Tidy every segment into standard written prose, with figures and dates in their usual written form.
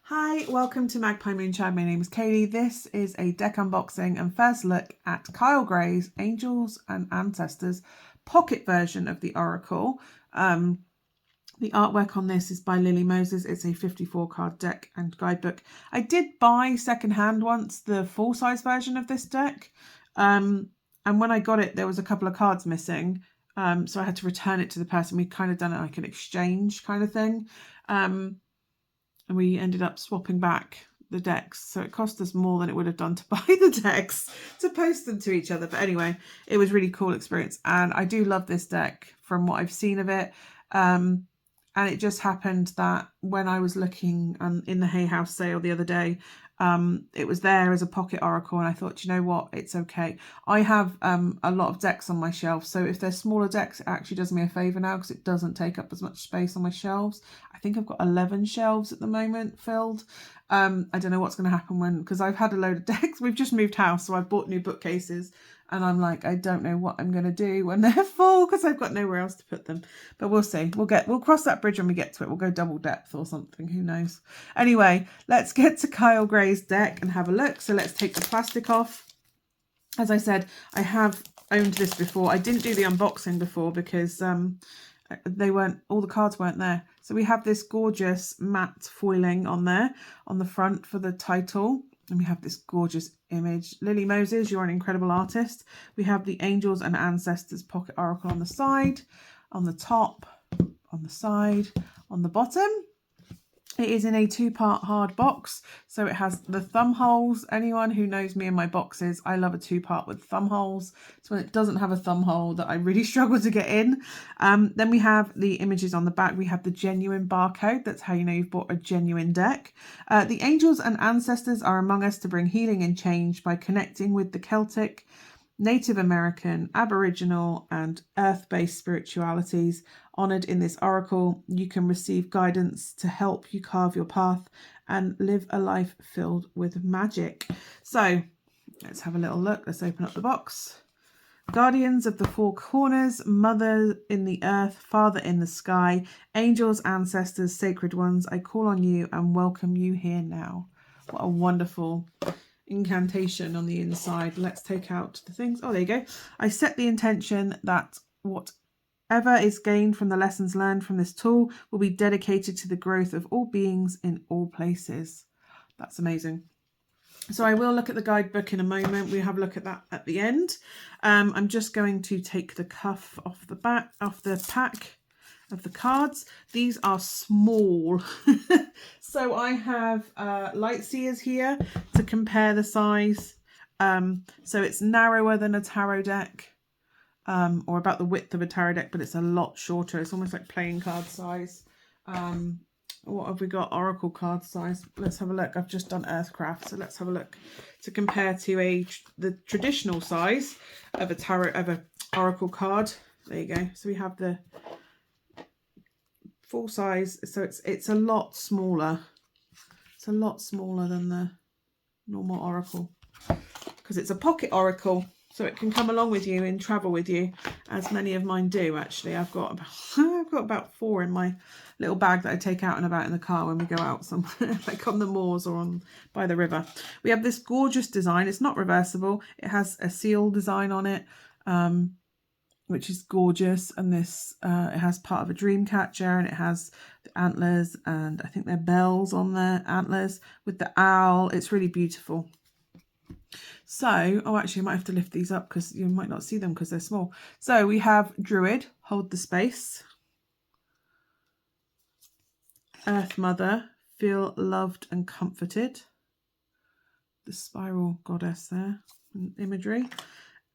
Hi, welcome to Magpie Moonchild. My name is Kayleigh. This is a deck unboxing and first look at Kayleigh's Angels and Ancestors pocket version of the Oracle. The artwork on this is by Lily Moses. It's a 54 card deck and guidebook. I did buy secondhand once the full size version of this deck. And when I got it, there was a couple of cards missing. So I had to return it to the person. We'd kind of done it like an exchange kind of thing. And we ended up swapping back the decks. So it cost us more than it would have done to buy the decks, to post them to each other. But anyway, it was a really cool experience. And I do love this deck from what I've seen of it. And it just happened that when I was looking in the Hay House sale the other day, it was there as a pocket oracle, and I thought, you know what, it's okay. I have a lot of decks on my shelf, so if they're smaller decks, it actually does me a favour now because it doesn't take up as much space on my shelves. I think I've got 11 shelves at the moment filled. I don't know what's going to happen because I've had a load of decks. We've just moved house, so I've bought new bookcases. And I'm like, I don't know what I'm going to do when they're full because I've got nowhere else to put them. But we'll see. We'll cross that bridge when we get to it. We'll go double depth or something. Who knows? Anyway, let's get to Kayleigh's deck and have a look. So let's take the plastic off. As I said, I have owned this before. I didn't do the unboxing before because all the cards weren't there. So we have this gorgeous matte foiling on there on the front for the title. And we have this gorgeous image. Lily Moses, you're an incredible artist. We have the Angels and Ancestors pocket oracle on the side, on the top, on the side, on the bottom. It is in a 2-part hard box, so it has the thumb holes. Anyone who knows me and my boxes, I love a 2-part with thumb holes. So when it doesn't have a thumb hole that I really struggle to get in. Then we have the images on the back. We have the genuine barcode. That's how you know you've bought a genuine deck. The Angels and Ancestors are among us to bring healing and change by connecting with the Celtic, Native American, Aboriginal and earth-based spiritualities honoured in this oracle. You can receive guidance to help you carve your path and live a life filled with magic. So let's have a little look. Let's open up the box. Guardians of the four corners, Mother in the earth, Father in the sky, Angels, Ancestors, Sacred Ones, I call on you and welcome you here now. What a wonderful incantation on the inside. Let's take out the things. Oh, there you go. I set the intention that whatever is gained from the lessons learned from this tool will be dedicated to the growth of all beings in all places. That's amazing. So I will look at the guidebook in a moment. We'll have a look at that at the end. I'm just going to take the cuff off the back, off the pack of the cards. These are small. So I have light seers here to compare the size. So it's narrower than a tarot deck, or about the width of a tarot deck, but it's a lot shorter. It's almost like playing card size. What have we got? Oracle card size. Let's have a look. I've just done Earthcraft, so let's have a look to compare to the traditional size of a oracle card. There you go. So we have the full size, so it's a lot smaller. It's a lot smaller than the normal oracle because it's a pocket oracle, so it can come along with you and travel with you, as many of mine do. Actually, I've got about 4 in my little bag that I take out and about in the car when we go out somewhere, like on the moors or by the river. We have this gorgeous design. It's not reversible. It has a seal design on it, which is gorgeous, and this it has part of a dream catcher, and it has the antlers, and I think they're bells on the antlers with the owl. It's really beautiful. So, oh, actually I might have to lift these up because you might not see them because they're small. So we have Druid, hold the space. Earth Mother, feel loved and comforted. The spiral goddess there, imagery.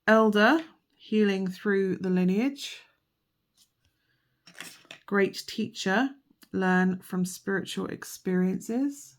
Elder, healing through the lineage. Great teacher, learn from spiritual experiences.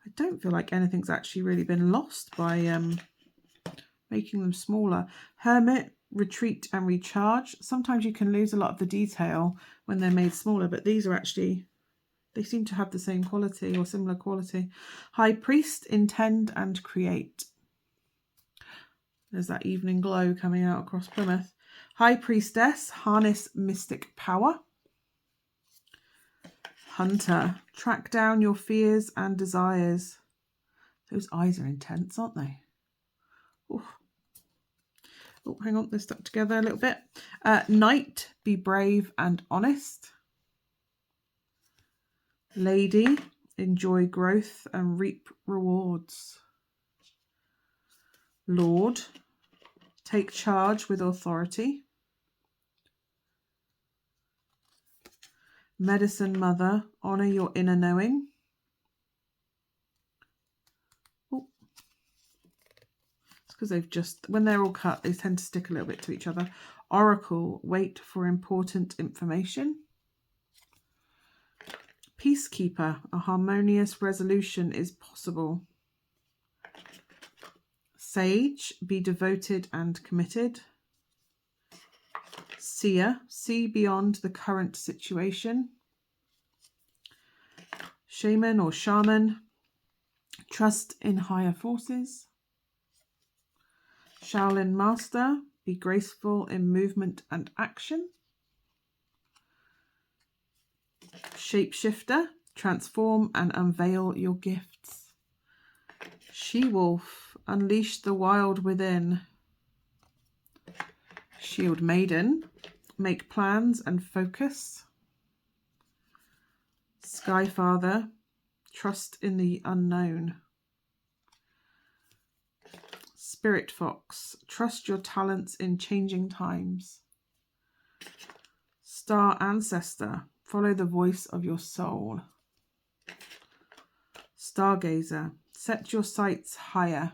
I don't feel like anything's actually really been lost by making them smaller. Hermit, retreat and recharge. Sometimes you can lose a lot of the detail when they're made smaller, but these are actually, they seem to have the same quality or similar quality. High Priest, intend and create. There's that evening glow coming out across Plymouth. High Priestess, harness mystic power. Hunter, track down your fears and desires. Those eyes are intense, aren't they? Oh, hang on, they're stuck together a little bit. Knight, be brave and honest. Lady, enjoy growth and reap rewards. Lord, take charge with authority. Medicine Mother, honour your inner knowing. Oh. It's because they've just, when they're all cut, they tend to stick a little bit to each other. Oracle, wait for important information. Peacekeeper, a harmonious resolution is possible. Sage, be devoted and committed. Seer, see beyond the current situation. Shaman or shaman, trust in higher forces. Shaolin Master, be graceful in movement and action. Shapeshifter, transform and unveil your gifts. She-wolf, unleash the wild within. Shield Maiden, make plans and focus. Skyfather, trust in the unknown. Spirit Fox, trust your talents in changing times. Star Ancestor, follow the voice of your soul. Stargazer, set your sights higher.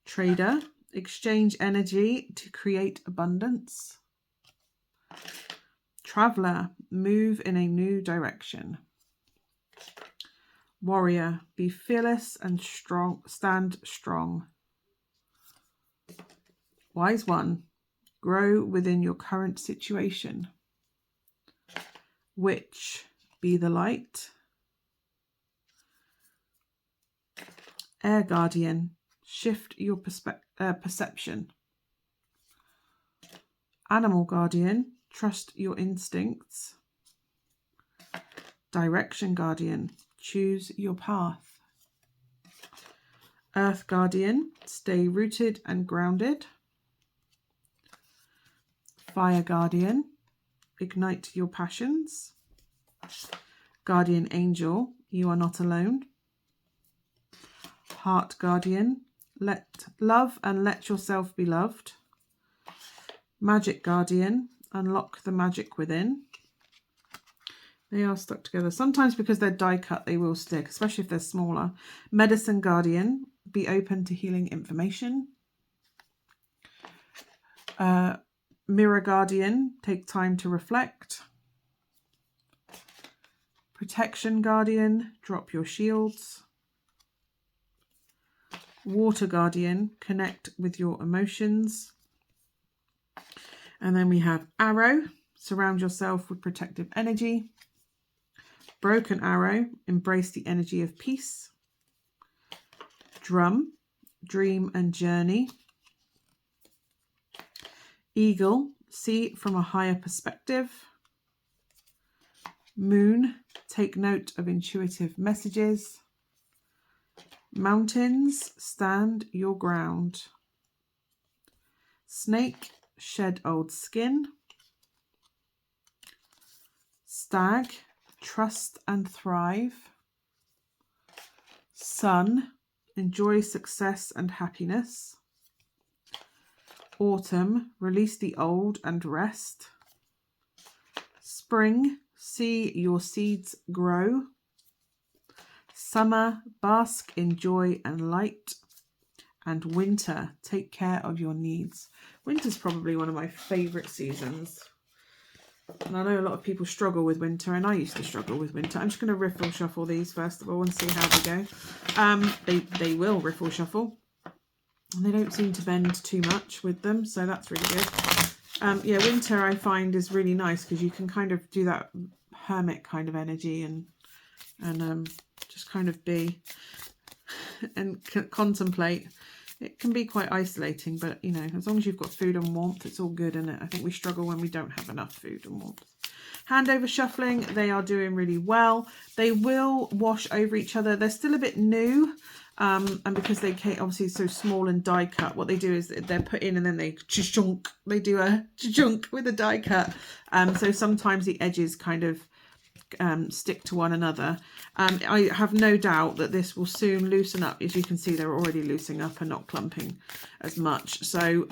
Trader, exchange energy to create abundance. Traveler, move in a new direction. Warrior, be fearless and strong, stand strong. Wise One, grow within your current situation. Witch, be the light. Air Guardian, shift your perception. Animal Guardian, trust your instincts. Direction Guardian, choose your path. Earth Guardian, stay rooted and grounded. Fire Guardian, ignite your passions. Guardian Angel, you are not alone. Heart Guardian, love and let yourself be loved. Magic Guardian, unlock the magic within. They are stuck together. Sometimes because they're die cut, they will stick, especially if they're smaller. Medicine Guardian, be open to healing information. Mirror Guardian, take time to reflect. Protection Guardian, drop your shields. Water Guardian, connect with your emotions. And then we have Arrow, surround yourself with protective energy. Broken Arrow, embrace the energy of peace. Drum, dream and journey. Eagle, see from a higher perspective. Moon, take note of intuitive messages. Mountains, stand your ground. Snake, shed old skin. Stag, trust and thrive. Sun, enjoy success and happiness. Autumn, release the old and rest. Spring, see your seeds grow. Summer, bask in joy and light. And winter, take care of your needs. Winter's probably one of my favourite seasons. And I know a lot of people struggle with winter, and I used to struggle with winter. I'm just going to riffle shuffle these first of all and see how they go. They will riffle shuffle. And they don't seem to bend too much with them, so that's really good. Yeah, winter I find is really nice because you can kind of do that hermit kind of energy and just kind of be and contemplate. It can be quite isolating, but you know, as long as you've got food and warmth, it's all good, isn't it? I think we struggle when we don't have enough food and warmth. Handover shuffling, they are doing really well. They will wash over each other. They're still a bit new. And because they can't, obviously so small and die cut, what they do is they're put in and then they chunk. They do a chunk with a die cut. So sometimes the edges kind of stick to one another. I have no doubt that this will soon loosen up. As you can see, they're already loosening up and not clumping as much. So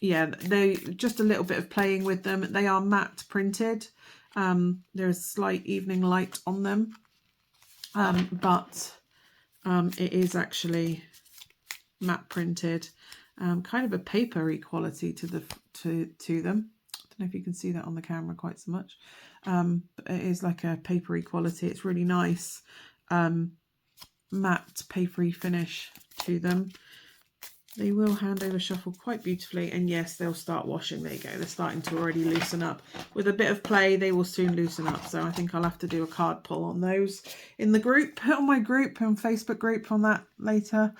yeah, they just a little bit of playing with them. They are matte printed. There's slight evening light on them, but it is actually matte printed, kind of a papery quality to them. I don't know if you can see that on the camera quite so much, but it is like a papery quality. It's really nice, matte papery finish to them. They will hand over shuffle quite beautifully, and yes, they'll start washing. There you go, they're starting to already loosen up. With a bit of play, they will soon loosen up. So I think I'll have to do a card pull on those in the group, on my group, on Facebook group, on that later.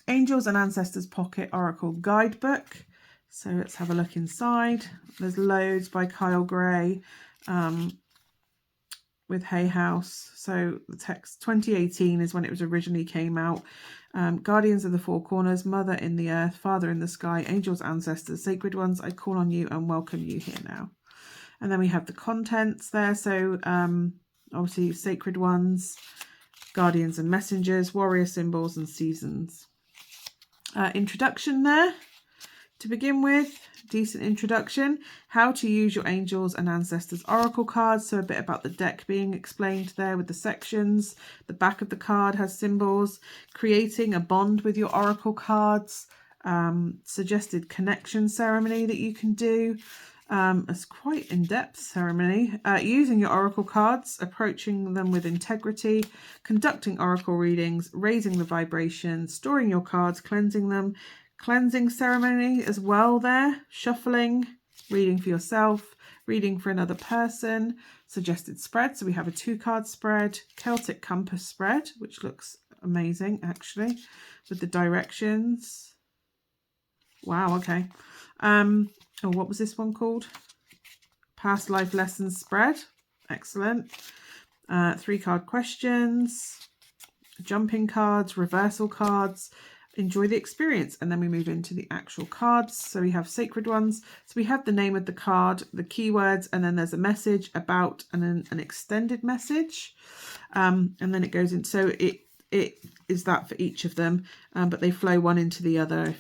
Angels and Ancestors Pocket Oracle Guidebook. So let's have a look inside. There's loads by Kayleigh, with Hay House. So the text 2018 is when it was originally came out. Guardians of the Four Corners, Mother in the Earth, Father in the Sky, Angels, Ancestors, Sacred Ones, I call on you and welcome you here now. And then we have the contents there. So obviously Sacred Ones, Guardians and Messengers, Warrior Symbols and Seasons. Introduction there. To begin with, decent introduction, how to use your Angels and Ancestors Oracle cards. So a bit about the deck being explained there with the sections. The back of the card has symbols. Creating a bond with your Oracle cards. Suggested connection ceremony that you can do. It's quite in-depth ceremony. Using your Oracle cards, approaching them with integrity, conducting Oracle readings, raising the vibration, storing your cards, cleansing them. Cleansing ceremony as well there, shuffling, reading for yourself, reading for another person, suggested spread. So we have a 2-card spread, Celtic compass spread, which looks amazing actually, with the directions. Wow, okay. Oh, what was this one called? Past life lessons spread. Excellent. 3-card questions, jumping cards, reversal cards. Enjoy the experience, and then we move into the actual cards. So we have Sacred Ones. So we have the name of the card, the keywords, and then there's a message about and an extended message, and then it goes in. So it is that for each of them, but they flow one into the other.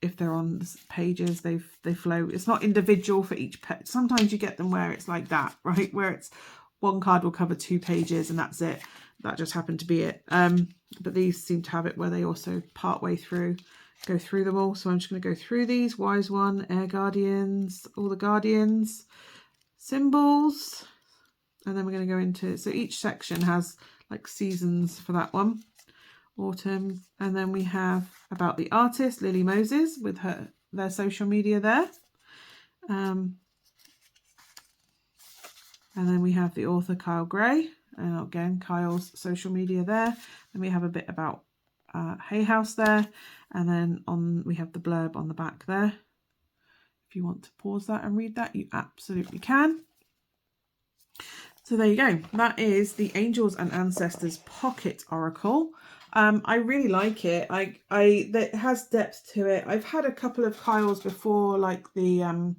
If they're on pages, they flow. It's not individual for each page. Sometimes you get them where it's like that, right? Where it's one card will cover 2 pages and that's it. That just happened to be it. But these seem to have it where they also part way through, go through them all. So I'm just going to go through these. Wise One, Air Guardians, all the Guardians, symbols. And then we're going to go into, so each section has like seasons for that one. Autumn. And then we have about the artist, Lily Moses, with their social media there. And then we have the author, Kayleigh. And again, Kyle's social media there. And we have a bit about Hay House there. And then we have the blurb on the back there. If you want to pause that and read that, you absolutely can. So there you go. That is the Angels and Ancestors Pocket Oracle. I really like it. It has depth to it. I've had a couple of Kyle's before, like the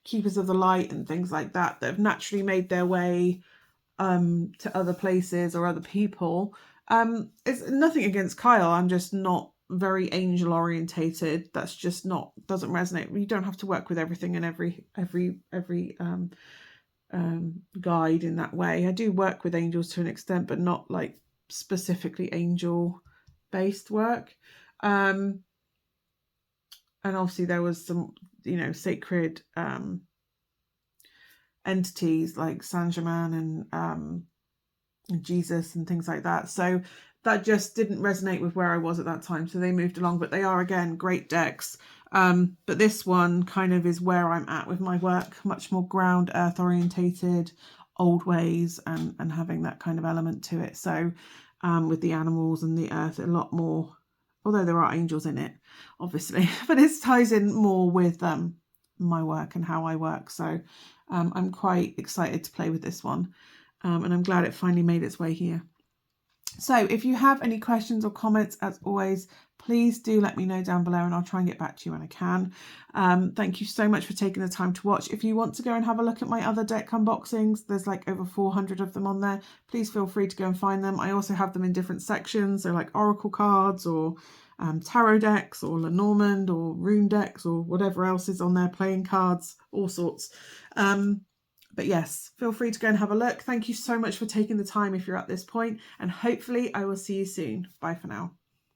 Keepers of the Light and things like that have naturally made their way to other places or other people. It's nothing against Kyle. I'm just not very angel orientated. That's just doesn't resonate. You don't have to work with everything and every guide in that way. I do work with angels to an extent, but not like specifically angel based work. And obviously there was some, sacred entities like Saint Germain and Jesus and things like that. So that just didn't resonate with where I was at that time. So they moved along, but they are, again, great decks. But this one kind of is where I'm at with my work, much more ground earth orientated, old ways, and having that kind of element to it. So with the animals and the earth, a lot more, although there are angels in it, obviously, but it ties in more with my work and how I work. So I'm quite excited to play with this one, and I'm glad it finally made its way here. So if you have any questions or comments, as always, please do let me know down below and I'll try and get back to you when I can. Thank you so much for taking the time to watch. If you want to go and have a look at my other deck unboxings, there's like over 400 of them on there. Please feel free to go and find them. I also have them in different sections, so like oracle cards or tarot decks or Lenormand or rune decks or whatever else is on there, playing cards, all sorts. But yes, feel free to go and have a look. Thank you so much for taking the time if you're at this point, and hopefully I will see you soon. Bye for now.